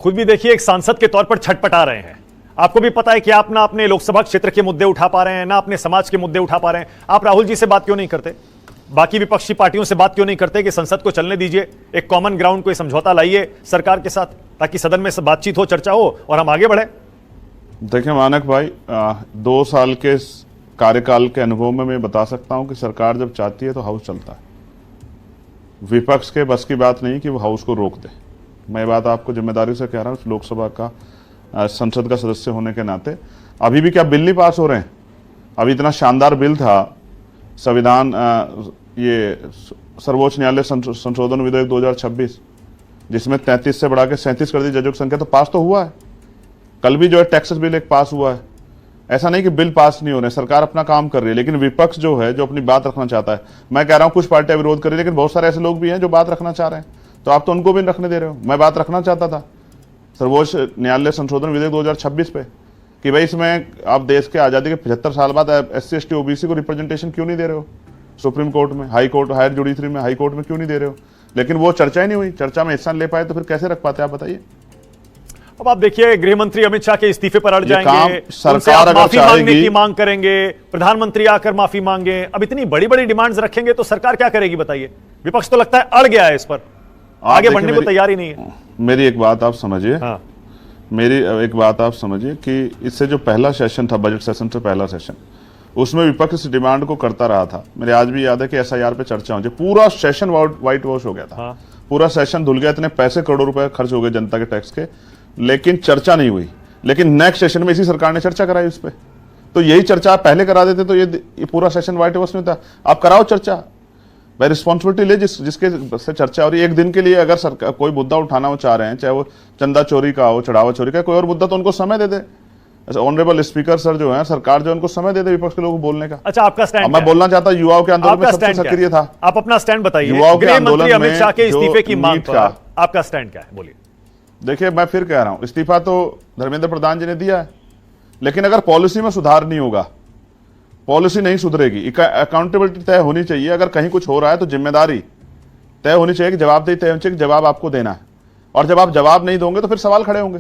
खुद भी देखिए एक सांसद के तौर पर छटपटा रहे हैं। आपको भी पता है कि आप ना अपने लोकसभा क्षेत्र के मुद्दे उठा पा रहे हैं, ना अपने समाज के मुद्दे उठा पा रहे हैं। आप राहुल जी से बात क्यों नहीं करते, बाकी विपक्षी पार्टियों से बात क्यों नहीं करते कि संसद को चलने दीजिए, एक कॉमन ग्राउंड, कोई समझौता लाइए सरकार के साथ, ताकि सदन में बातचीत हो, चर्चा हो और हम आगे बढ़े। देखिए मानक भाई, 2 साल के कार्यकाल के अनुभव में मैं बता सकता हूं कि सरकार जब चाहती है तो हाउस चलता है। विपक्ष के बस की बात नहीं कि वो हाउस को रोक दे। मैं बात आपको जिम्मेदारी से कह रहा हूं, लोकसभा का संसद का सदस्य होने के नाते। अभी भी क्या बिल नहीं पास हो रहे हैं? अभी इतना शानदार बिल था संविधान, ये सर्वोच्च न्यायालय संशोधन विधेयक 2026, जिसमें 33 से बढ़ा के 37 कर दी जजों की संख्या, तो पास तो हुआ है। कल भी जो है टैक्सेस बिल एक पास हुआ है। ऐसा नहीं कि बिल पास नहीं हो रहे, सरकार अपना काम कर रही है, लेकिन विपक्ष जो है जो अपनी बात रखना चाहता है, मैं कह रहा हूं कुछ पार्टियां विरोध कर रही है, लेकिन बहुत सारे ऐसे लोग भी हैं जो बात रखना चाह रहे हैं, तो आप तो उनको भी रखने दे रहे हो। मैं बात रखना चाहता था सर्वोच्च न्यायालय संशोधन विधेयक 2026 पे, कि भाई इसमें आप देश के आजादी के 75 साल बाद SC ST OBC को रिप्रेजेंटेशन क्यों नहीं दे रहे हो? सुप्रीम कोर्ट में, हाई कोर्ट, हायर जुडिशरी में, हाई कोर्ट में क्यों नहीं दे रहे हो? लेकिन वो चर्चा ही नहीं हुई, चर्चा में हिस्सा ले पाए तो फिर कैसे रख पाते आप बताइए। अब आप देखिए गृह मंत्री अमित शाह के इस्तीफे पर अड़ जाएंगे, सरकार अगर माफी मांगने की मांग करेंगे, प्रधानमंत्री आकर माफी मांगे, अब इतनी बड़ी बड़ी डिमांड्स रखेंगे तो सरकार क्या करेगी बताइए? विपक्ष तो लगता है अड़ गया है इस पर, आगे बढ़ने को तैयार ही नहीं है। मेरी एक बात आप समझिए, हाँ। मेरी एक बात आप समझिए कि इससे जो पहला सेशन था, बजट सेशन से पहला सेशन, उसमें विपक्ष इस डिमांड को करता रहा था। मेरे आज भी याद है कि SIR पे चर्चा हो, पूरा सेशन व्हाइट वॉश हो गया था। हाँ। पूरा सेशन धुल गया, इतने पैसे करोड़ों रुपए खर्च हो गए जनता के टैक्स के, लेकिन चर्चा नहीं हुई। लेकिन नेक्स्ट सेशन में इसी सरकार ने चर्चा कराई उस पर। तो यही चर्चा आप पहले करा देते तो ये पूरा सेशन व्हाइट वॉश नहीं था। आप कराओ चर्चा, भाई रिस्पॉन्सिबिलिटी ले जिसके से चर्चा। और एक दिन के लिए अगर सरकार कोई मुद्दा उठाना वो चाह रहे हैं, चाहे वो चंदा चोरी का हो, चढ़ावा चोरी का, कोई और मुद्दा, तो उनको समय दे दे। ऑनरेबल स्पीकर सर जो है, सरकार जो उनको समय दे दे विपक्ष के लोगों को बोलने का। अच्छा, आपका स्टैंड मैं बोलना चाहता हूं, युवाओं के आंदोलन में सबसे सक्रिय था। आप अपना स्टैंड बताइए, युवाओं के आंदोलन में अमित शाह के इस्तीफे की मांग पर आपका स्टैंड क्या है, बोलिए। देखिए मैं फिर कह रहा हूं, इस्तीफा तो धर्मेंद्र प्रधान जी ने दिया है, लेकिन अगर पॉलिसी में सुधार नहीं होगा, पॉलिसी नहीं सुधरेगी, अकाउंटेबिलिटी तय होनी चाहिए। अगर कहीं कुछ हो रहा है तो जिम्मेदारी तय होनी चाहिए, कि जवाबदेही तय होनी चाहिए, कि जवाब आपको देना है। और जब आप जवाब नहीं दोगे तो फिर सवाल खड़े होंगे।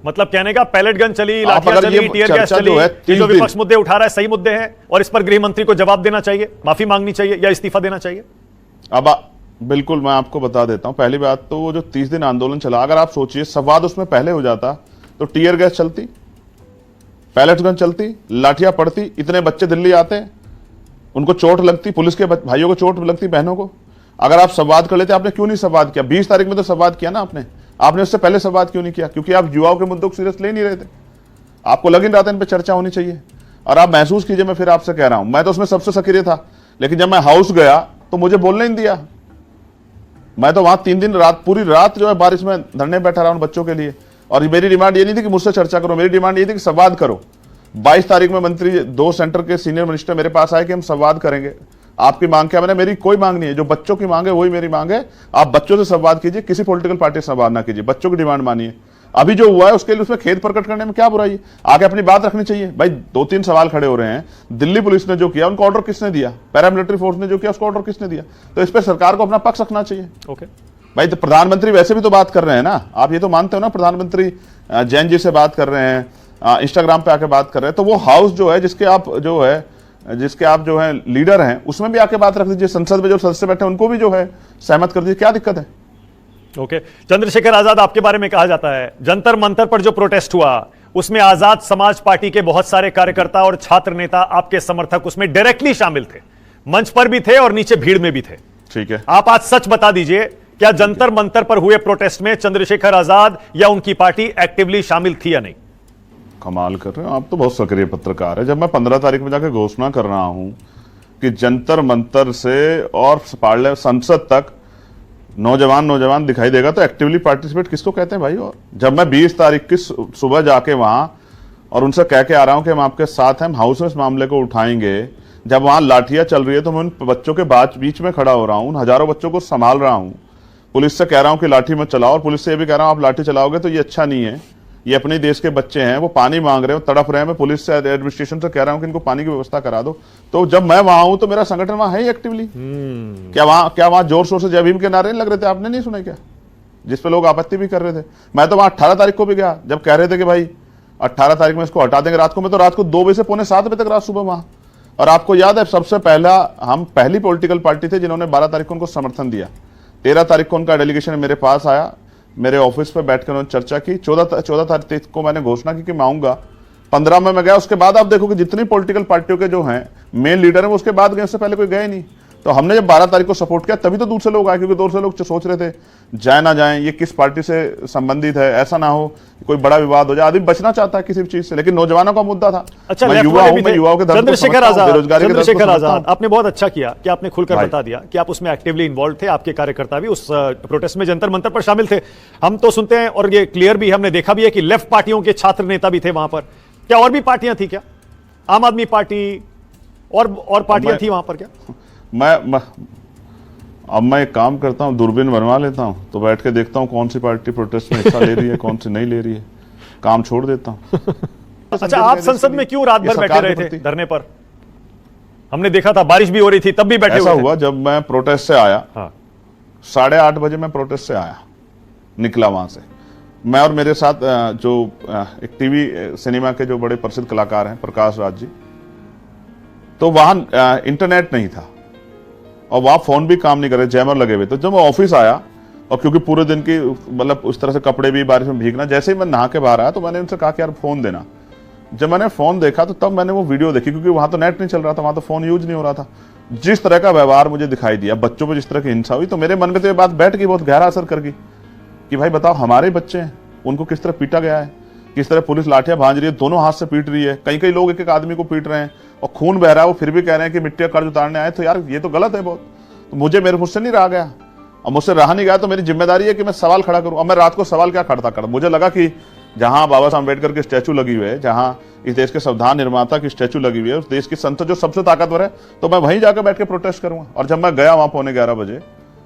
मतलब कहने का पैलेट गन चली, लाठियां चली, टीयर गैस चली, जो विपक्ष मुद्दे उठा रहा है सही मुद्दे हैं और इस पर गृह मंत्री को जवाब देना चाहिए, माफी मांगनी चाहिए या इस्तीफा देना चाहिए। अब बिल्कुल मैं आपको बता देता हूं। पहली बात तो वो जो 30 दिन आंदोलन चला, अगर आप सोचिए संवाद उसमें पहले हो जाता तो टीयर गैस चलती, पैलेट गन चलती, लाठियां पड़ती, इतने बच्चे दिल्ली आते, उनको चोट लगती, पुलिस के भाइयों को चोट लगती, बहनों को। अगर आप संवाद कर लेते, आपने क्यों नहीं संवाद किया? 20 तारीख में तो संवाद किया ना आपने उससे पहले संवाद क्यों नहीं किया? क्योंकि आप युवाओं के मुद्दों को सीरियस ले नहीं रहे थे। आपको लग ही रहा था इन पर चर्चा होनी चाहिए। और आप महसूस कीजिए, मैं फिर आपसे कह रहा हूं, मैं तो उसमें सबसे सक्रिय था, लेकिन जब मैं हाउस गया तो मुझे बोलने नहीं दिया। मैं तो वहां 3 दिन पूरी रात जो है बारिश में धरने बैठा रहा उन बच्चों के लिए। और मेरी डिमांड ये नहीं थी कि मुझसे चर्चा करो, मेरी डिमांड ये थी कि संवाद करो। 22 तारीख में मंत्री 2 सेंटर के सीनियर मिनिस्टर मेरे पास आए कि हम संवाद करेंगे। आपकी मांग क्या? मैंने, मेरी कोई मांग नहीं है, जो बच्चों की मांग है वही मेरी मांग है। आप बच्चों से संवाद कीजिए, किसी पॉलिटिकल पार्टी से संवाद ना कीजिए, बच्चों की डिमांड मानिए। अभी जो हुआ है उसके लिए उसमें खेद प्रकट करने में क्या बुराई है? आगे अपनी बात रखनी चाहिए। भाई 2-3 सवाल खड़े हो रहे हैं। दिल्ली पुलिस ने जो किया उनको ऑर्डर किसने दिया? पैरामिलिट्री फोर्स ने जो किया उसको ऑर्डर किसने दिया? तो इस पर सरकार को अपना पक्ष रखना चाहिए। ओके भाई, तो प्रधानमंत्री वैसे भी तो बात कर रहे हैं ना, आप ये तो मानते हो ना, प्रधानमंत्री जैन जी से बात कर रहे हैं, इंस्टाग्राम पे आके बात कर रहे हैं। तो वो हाउस जो है जिसके आप जो है लीडर हैं, उसमें भी आके बात रख दीजिए। संसद में जो सदस्य बैठे हैं उनको भी जो है सहमत कर दीजिए, क्या दिक्कत है? ओके चंद्रशेखर आजाद, आपके बारे में कहा जाता है जंतर मंतर पर जो प्रोटेस्ट हुआ उसमें आजाद समाज पार्टी के बहुत सारे कार्यकर्ता और छात्र नेता, आपके समर्थक उसमें डायरेक्टली शामिल थे, मंच पर भी थे और नीचे भीड़ में भी थे। ठीक है, आप आज सच बता दीजिए, क्या जंतर मंतर पर हुए प्रोटेस्ट में चंद्रशेखर आजाद या उनकी पार्टी एक्टिवली शामिल थी या नहीं? कमाल कर रहे हो आप, तो बहुत सक्रिय पत्रकार है। जब मैं 15 तारीख में जाकर घोषणा कर रहा हूं कि जंतर मंतर से और संसद तक नौजवान दिखाई देगा, तो एक्टिवली पार्टिसिपेट किसको कहते हैं भाई? और जब मैं 20 तारीख की सुबह जाके वहां और उनसे कह के आ रहा हूं कि हम आपके साथ हैं, हम हाउस में इस मामले को उठाएंगे, जब वहां लाठियां चल रही है तो मैं उन बच्चों के बीच में खड़ा हो रहा हूं, उन हजारों बच्चों को संभाल रहा हूं, पुलिस से कह रहा हूं कि लाठी मत चलाओ, और पुलिस से ये भी कह रहा हूं आप लाठी चलाओगे तो ये अच्छा नहीं है, ये अपने देश के बच्चे हैं, वो पानी मांग रहे हो, तड़प रहे हैं। मैं पुलिस से, एडमिनिस्ट्रेशन से कह रहा हूं कि इनको पानी की व्यवस्था करा दो। तो जब मैं वहां हूं तो मेरा संगठन वहां है ही एक्टिवली। क्या वहां जोर शोर से जय भीम के नारे नहीं लग रहे थे? आपने नहीं सुने क्या? जिस पे लोग आपत्ति भी कर रहे थे। मैं तो वहां 18 तारीख को भी गया, जब कह रहे थे कि भाई 18 तारीख में इसको हटा देंगे रात को, मैं तो रात को 2 बजे से पौने 7 बजे तक रात सुबह वहां। और आपको याद है सबसे पहला हम पहली पॉलिटिकल पार्टी थे जिन्होंने 12 तारीख को उनको समर्थन दिया। 13 तारीख को उनका डेलीगेशन मेरे पास आया, मेरे ऑफिस पे बैठकर उन्होंने चर्चा की। 14 तारीख को मैंने घोषणा की कि मैं आऊंगा। 15 में मैं गया। उसके बाद आप देखो कि जितनी पॉलिटिकल पार्टियों के जो हैं मेन लीडर हैं वो उसके बाद गए, उससे पहले कोई गए नहीं। तो हमने जब 12 तारीख को सपोर्ट किया तभी तो दूर से लोग आए, क्योंकि दूर से लोग सोच रहे थे जाए ना जाए, ये किस पार्टी से संबंधित है, ऐसा ना हो कोई बड़ा विवाद हो जाए। आदमी बचना चाहता है किसी भी चीज से, लेकिन नौजवानों का मुद्दा था। अच्छा, मैं युवा हूं, मैं युवाओं के दर्द को चंद्रशेखर समझता हूं, आजाद, बेरोजगारी के दर्द को चंद्रशेखर समझता हूं। आजाद, आपने बहुत अच्छा किया कि आपने खुलकर भाई। बता दिया कि आप उसमें एक्टिवली इन्वॉल्व थे, आपके कार्यकर्ता भी उस प्रोटेस्ट में जंतर मंतर पर शामिल थे। हम तो सुनते हैं और ये क्लियर भी हमने देखा भी है कि लेफ्ट पार्टियों के छात्र नेता भी थे वहां पर। क्या और भी पार्टियां थी क्या? आम आदमी पार्टी और पार्टियां थी वहां पर क्या? अब मैं एक काम करता हूं, दूरबीन बनवा लेता हूं, तो बैठ के देखता हूं कौन सी पार्टी प्रोटेस्ट में हिस्सा ले रही है, कौन सी नहीं ले रही है, काम छोड़ देता हूं। अच्छा, आप संसद में क्यों रात भर बैठे रहे थे धरने पर? हमने देखा था बारिश भी हो रही थी, तब भी बैठे ऐसा हुए थे। हुआ जब मैं प्रोटेस्ट से आया, हाँ। 8:30 बजे मैं प्रोटेस्ट से आया, निकला वहां से। मैं और मेरे साथ जो एक टीवी सिनेमा के जो बड़े प्रसिद्ध कलाकार हैं प्रकाश राज जी, तो वहां इंटरनेट नहीं था और वहां फोन भी काम नहीं कर रहे, जैमर लगे हुए। तो जब मैं ऑफिस आया, और क्योंकि पूरे दिन की मतलब उस तरह से कपड़े भी बारिश में भीगना, जैसे ही मैं नहा के बाहर आया तो मैंने उनसे कहा कि यार फोन देना। जब मैंने फोन देखा तो तब मैंने वो वीडियो देखी, क्योंकि वहां तो नेट नहीं चल रहा था, वहां तो फोन यूज नहीं हो रहा था। जिस तरह का व्यवहार मुझे दिखाई दिया, बच्चों पर जिस तरह की हिंसा हुई, तो मेरे मन में तो ये बात बैठ गई, बहुत गहरा असर कर गई कि भाई बताओ, हमारे बच्चे हैं, उनको किस तरह पीटा गया है, किस तरह पुलिस लाठियां भांज रही है, दोनों हाथ से पीट रही है। कई लोग एक आदमी को पीट रहे हैं और खून बह रहा है, वो फिर भी कह रहे हैं कि मिट्टी का कर्ज उतारने आए। तो यार ये तो गलत है बहुत। तो मुझसे नहीं रहा गया, और मुझसे रहा नहीं गया, तो मेरी जिम्मेदारी है कि मैं सवाल खड़ा करूं। अब मैं रात को सवाल क्या खड़ा कर, मुझे लगा कि जहां बाबा साहब अम्बेडकर की स्टैचू लगी हुई है, जहां इस देश के संविधान निर्माता की स्टैचू लगी हुई है, उस देश की संसद जो सबसे ताकतवर है, तो मैं वहीं जाकर बैठ के प्रोटेस्ट करूंगा। और जब मैं गया वहां 11:15 बजे,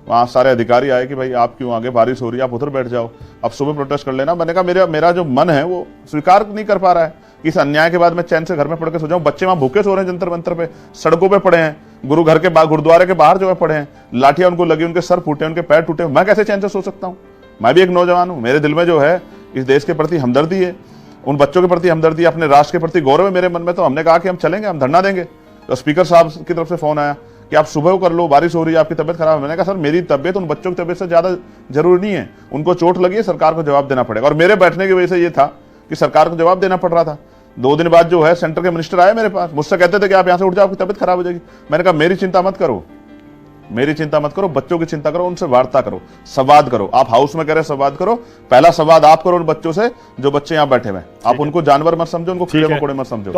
वहां सारे अधिकारी आए कि भाई आप क्यों आगे, बारिश हो रही है, आप उधर बैठ जाओ, अब सुबह प्रोटेस्ट कर लेना। मैंने कहा मेरा जो मन है वो स्वीकार नहीं कर पा रहा है कि इस अन्याय के बाद मैं चैन से घर में पढ़ के सो जाऊं। बच्चे वहां भूखे सो रहे हैं, जंतर मंतर पे, सड़कों पे पड़े हैं, घर के बाहर, गुरुद्वारे के बाहर जो है पड़े हैं, लाठियां उनको लगी, उनके सर फूटे, उनके पैर टूटे। मैं कैसे चैन से सो सकता हूं? मैं भी एक नौजवान हूं, मेरे दिल में जो है इस देश के प्रति हमदर्दी है, उन बच्चों के प्रति हमदर्दी, अपने राष्ट्र के प्रति गौरव है मेरे मन में। तो हमने कहा कि हम चलेंगे, हम धरना देंगे। तो स्पीकर साहब की तरफ से फोन आया कि आप सुबह को कर लो, बारिश हो रही है, आपकी तबियत खराब है। मैंने कहा सर मेरी तबियत उन बच्चों की तबियत से ज्यादा जरूरी नहीं है, उनको चोट लगी है, सरकार को जवाब देना पड़ेगा। और मेरे बैठने की वजह से ये था कि सरकार को जवाब देना पड़ रहा था। 2 दिन बाद जो है सेंटर के मिनिस्टर आए मेरे पास, मुझसे कहते थे कि आप यहां से उठ जाओ, आपकी तबियत खराब हो जाएगी। मैंने कहा मेरी चिंता मत करो, मेरी चिंता मत करो, बच्चों की चिंता करो, उनसे वार्ता करो, संवाद करो। आप हाउस में कह रहे संवाद करो, पहला संवाद आप करो उन बच्चों से जो बच्चे यहां बैठे हुए हैं। आप उनको जानवर मत समझो, उनको कीड़े मकोड़े मत समझो।